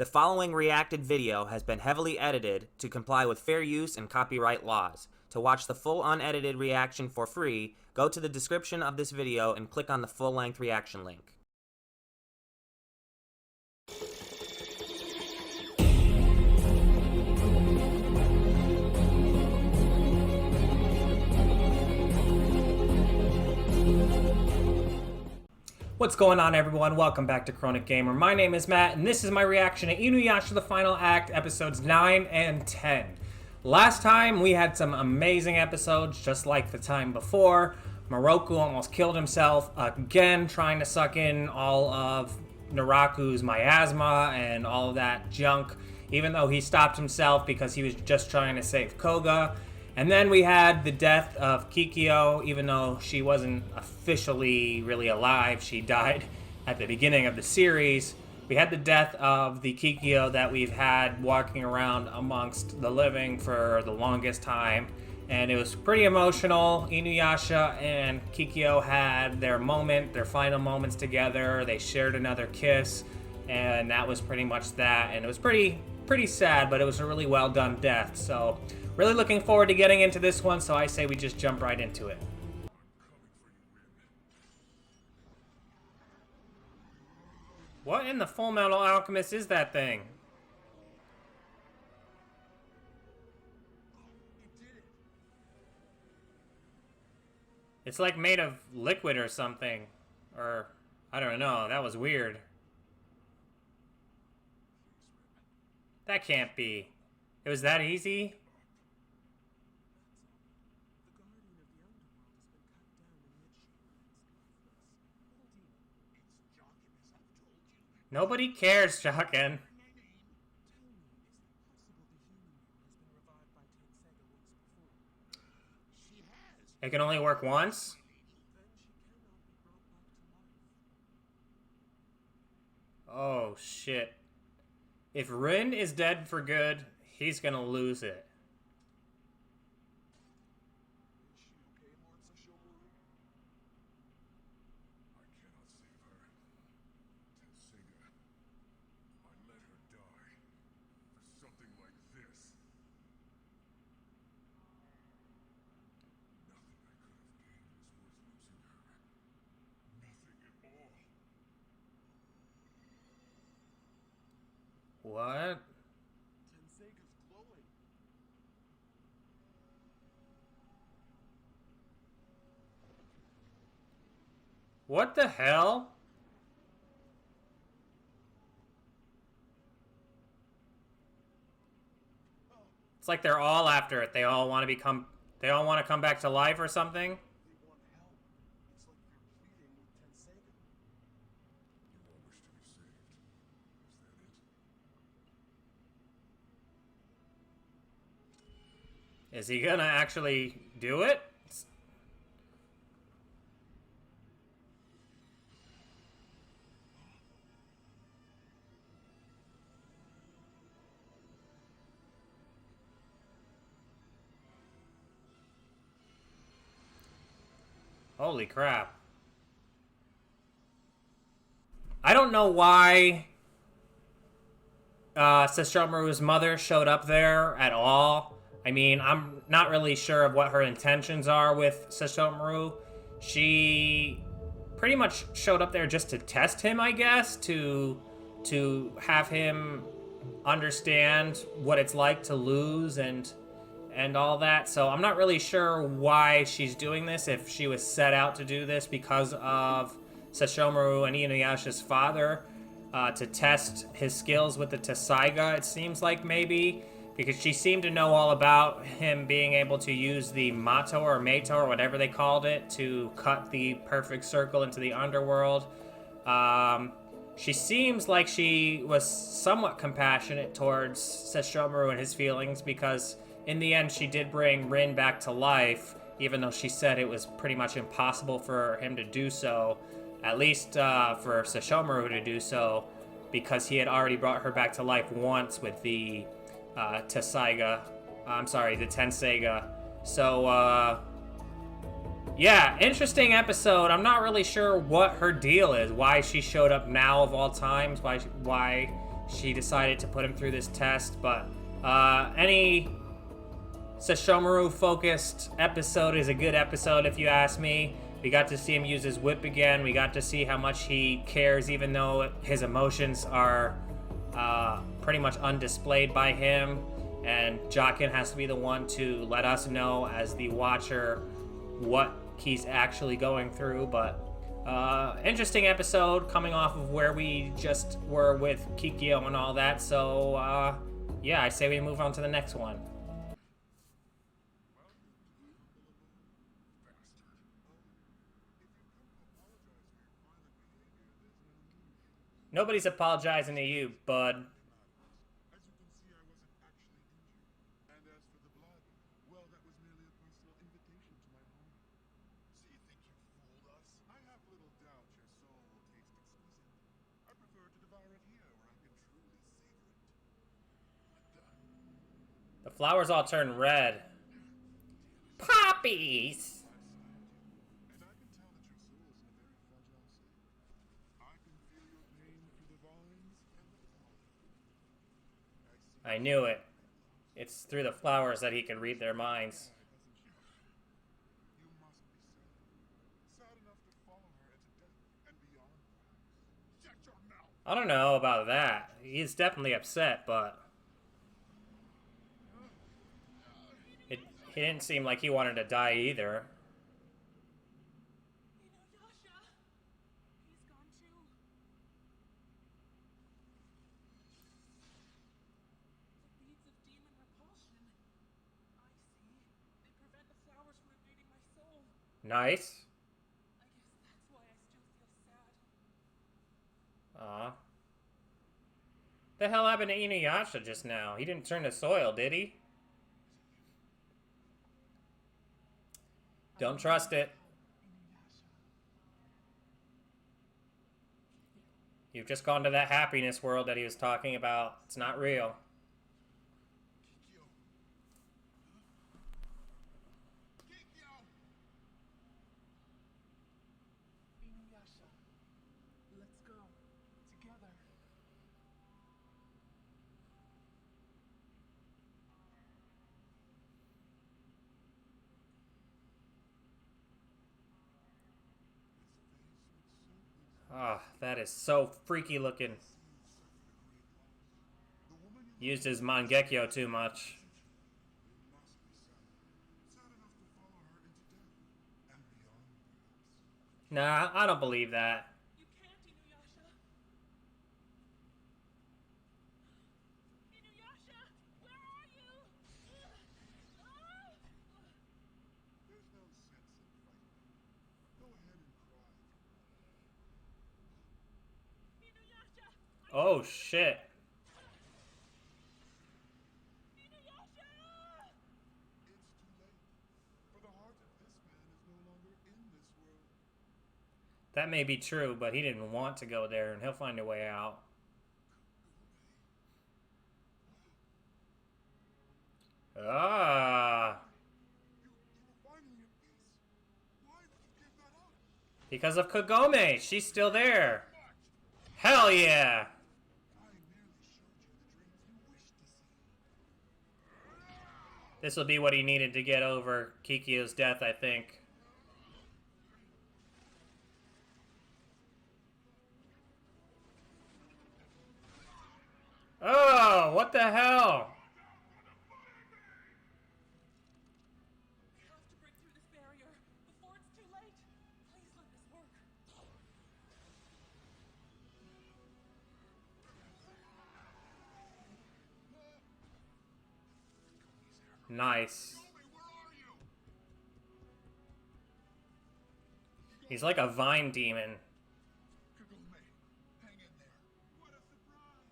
The following reacted video has been heavily edited to comply with fair use and copyright laws. To watch the full unedited reaction for free, go to the description of this video and click on the full-length reaction link. What's going on, everyone? Welcome back to Chronic Gamer. My name is Matt, and this is my reaction to InuYasha The Final Act, episodes 9 and 10. Last time, we had some amazing episodes, just like the time before. Naraku almost killed himself again, trying to suck in all of Naraku's miasma and all of that junk, even though he stopped himself because he was just trying to save Koga. And then we had the death of Kikyo, even though she wasn't officially really alive. She died at the beginning of the series. We had the death of the Kikyo that we've had walking around amongst the living for the longest time. And it was pretty emotional. InuYasha and Kikyo had their moment, their final moments together. They shared another kiss, and that was pretty much that. And it was pretty sad, but it was a really well done death. So really looking forward to getting into this one, so I say we just jump right into it. What in the Full Metal Alchemist is that thing? It's like made of liquid or something. Or, I don't know, that was weird. That can't be. It was that easy? Nobody cares, Shotgun. It can only work once? Oh, shit. If Rin is dead for good, he's gonna lose it. What? What the hell? It's like they're all after it. They all want to come back to life or something. Is he gonna actually do it? Holy crap. I don't know why Sesshomaru's mother showed up there at all. I mean, I'm not really sure of what her intentions are with Sesshomaru. She pretty much showed up there just to test him, I guess, to have him understand what it's like to lose and all that. So I'm not really sure why she's doing this, if she was set out to do this because of Sesshomaru and InuYasha's father, to test his skills with the Tessaiga, it seems like maybe. Because she seemed to know all about him being able to use the Mato or Meito or whatever they called it to cut the perfect circle into the underworld. She seems like she was somewhat compassionate towards Sesshomaru and his feelings, because in the end she did bring Rin back to life, even though she said it was pretty much impossible for him to do so, at least for Sesshomaru to do so, because he had already brought her back to life once with the Tessaiga. I'm sorry, the Tenseiga. So, yeah, interesting episode. I'm not really sure what her deal is, why she showed up now of all times, why she decided to put him through this test. But any Sesshomaru focused episode is a good episode if you ask me. We got to see him use his whip again. We got to see how much he cares, even though his emotions are pretty much undisplayed by him. And Jockin has to be the one to let us know as the watcher what he's actually going through. But interesting episode coming off of where we just were with Kikyo and all that. So yeah, I say we move on to the next one. Nobody's apologizing to you, bud. As you can see, I wasn't actually injured. And as for the blood, well, that was merely a personal invitation to my home. So you think you fooled us? I have little doubt your soul will taste exquisite. I prefer to devour it here where I can truly savor it. The flowers all turn red. Poppies! And I can tell that your soul is in a very fragile state. I can feel your pain through the vines and the pollen. I knew it. It's through the flowers that he could read their minds. You must be sad. Sad enough to follow her into death and beyond, perhaps. Shut your mouth! I don't know about that. He's definitely upset, but he didn't seem like he wanted to die either. InuYasha! He's gone too. The beads of demon repulsion. I see. They prevent the flowers from invading my soul. Nice. I guess that's why I still feel sad. Aw. The hell happened to InuYasha just now? He didn't turn to soil, did he? Don't trust it. You've just gone to that happiness world that he was talking about. It's not real. Kikyo! InuYasha, let's go. Together. Ah, that is so freaky looking. Used his Mangekyo too much. Nah, I don't believe that. You can't, InuYasha. InuYasha, where are you? There's no sense in fighting. Go ahead and cry. InuYasha! Oh shit. InuYasha! It's too late. For the heart of this man is no longer in this world. That may be true, but he didn't want to go there, and he'll find a way out. Ah. You were finding your peace. Why did you give that up? Because of Kagome. She's still there. Hell yeah. I merely showed you the dreams you wished to see. This will be what he needed to get over Kikyo's death, I think. Oh, what the hell? We have to break through this barrier before it's too late. Please let this work. Nice. Kagome, where are you? He's like a vine demon. Kagome, hang in there. What a surprise!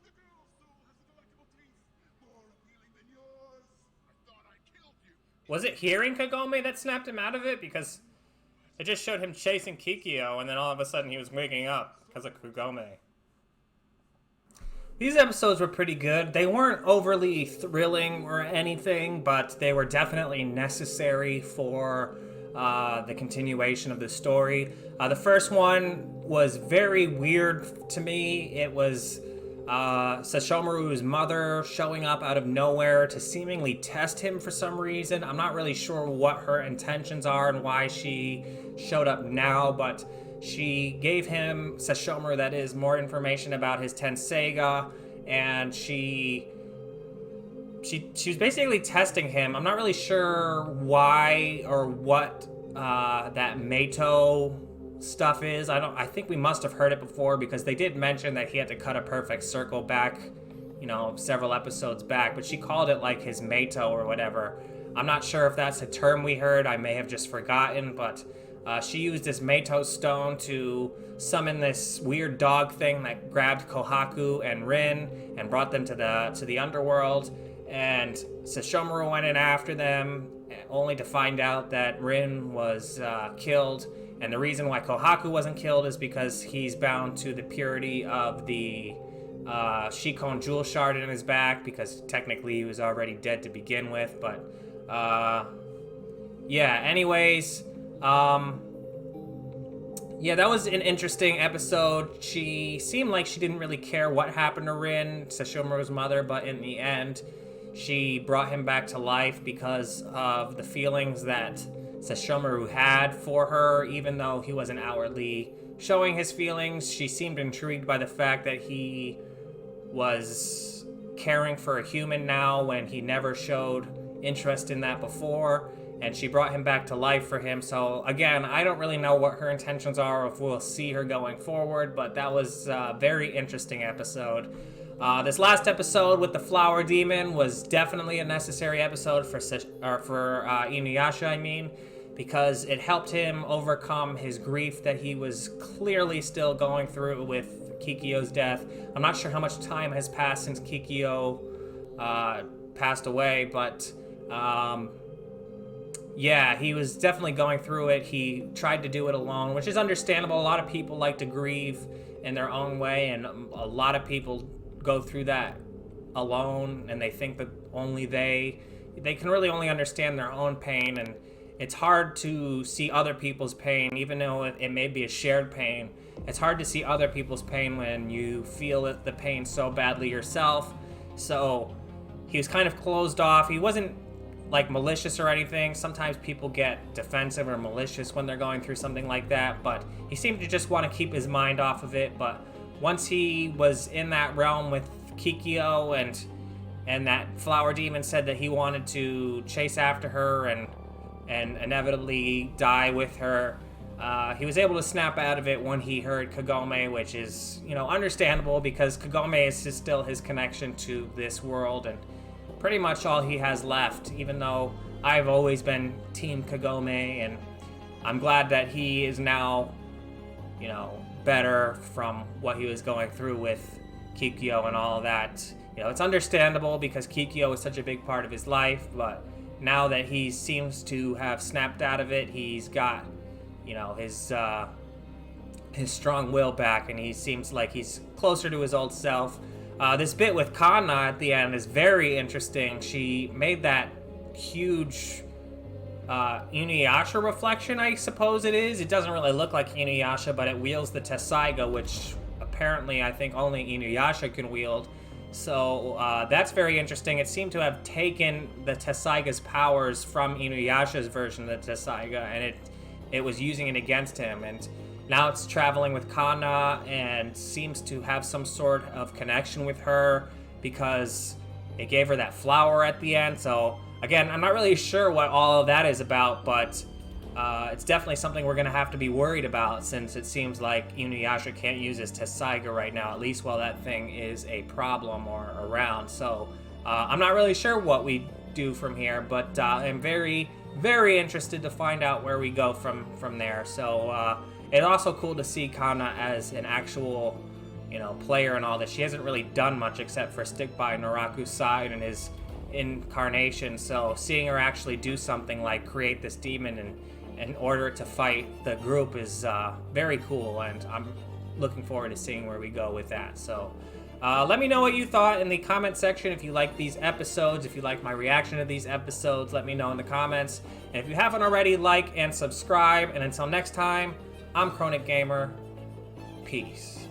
The girl's soul has a delectable taste, more appealing than yours. I thought I killed you. Was it hearing Kagome that snapped him out of it? Because it just showed him chasing Kikyo, and then all of a sudden he was waking up because of Kagome. These episodes were pretty good. They weren't overly thrilling or anything, but they were definitely necessary for the continuation of the story. The first one was very weird to me. It was Sesshomaru's mother showing up out of nowhere to seemingly test him for some reason. I'm not really sure what her intentions are and why she showed up now, but she gave him, Sesshomaru that is, more information about his Tenseiga, and she was basically testing him. I'm not really sure why or what that Meito stuff is. I think we must have heard it before, because they did mention that he had to cut a perfect circle back, several episodes back, but she called it like his Meito or whatever. I'm not sure if that's a term we heard. I may have just forgotten, but she used this Meito stone to summon this weird dog thing that grabbed Kohaku and Rin and brought them to the underworld. And Sesshomaru went in after them, only to find out that Rin was killed. And the reason why Kohaku wasn't killed is because he's bound to the purity of the Shikon jewel shard in his back, because technically he was already dead to begin with. But yeah, anyways, yeah, that was an interesting episode. She seemed like she didn't really care what happened to Rin, Sesshomaru's mother, but in the end, she brought him back to life because of the feelings that Sesshomaru had for her. Even though he wasn't outwardly showing his feelings, she seemed intrigued by the fact that he was caring for a human now when he never showed interest in that before, and she brought him back to life for him. So again, I don't really know what her intentions are, or if we'll see her going forward, but that was a very interesting episode. This last episode with the Flower Demon was definitely a necessary episode for InuYasha, because it helped him overcome his grief that he was clearly still going through with Kikyo's death. I'm not sure how much time has passed since Kikyo passed away, but yeah, he was definitely going through it. He tried to do it alone, which is understandable. A lot of people like to grieve in their own way, and a lot of people go through that alone, and they think that only they can really only understand their own pain, and it's hard to see other people's pain, even though it may be a shared pain. It's hard to see other people's pain when you feel the pain so badly yourself. So he was kind of closed off. He wasn't like malicious or anything. Sometimes people get defensive or malicious when they're going through something like that, but he seemed to just want to keep his mind off of it. But once he was in that realm with Kikyo, and that Flower Demon said that he wanted to chase after her and inevitably die with her, he was able to snap out of it when he heard Kagome, which is, understandable, because Kagome is still his connection to this world and pretty much all he has left, even though I've always been Team Kagome, and I'm glad that he is now, better from what he was going through with Kikyo and all of that. It's understandable because Kikyo is such a big part of his life, but now that he seems to have snapped out of it, he's got, his strong will back, and he seems like he's closer to his old self. This bit with Kanna at the end is very interesting. She made that huge InuYasha reflection, I suppose it is. It doesn't really look like InuYasha, but it wields the Tenseiga, which apparently I think only InuYasha can wield. So that's very interesting. It seemed to have taken the Tenseiga's powers from InuYasha's version of the Tenseiga, and it was using it against him. And now it's traveling with Kanna and seems to have some sort of connection with her because it gave her that flower at the end. So again, I'm not really sure what all of that is about, but it's definitely something we're going to have to be worried about, since it seems like InuYasha can't use his Tenseiga right now, at least while that thing is a problem or around. So I'm not really sure what we do from here, but I'm very, very interested to find out where we go from there. So it's also cool to see Kanna as an actual, player and all this. She hasn't really done much except for stick by Naraku's side and his incarnation. So seeing her actually do something like create this demon in order to fight the group is very cool, and I'm looking forward to seeing where we go with that. So let me know what you thought in the comment section. If you like these episodes, if you like my reaction to these episodes, let me know in the comments. And if you haven't already, like and subscribe. And until next time, I'm Chronic Gamer. Peace.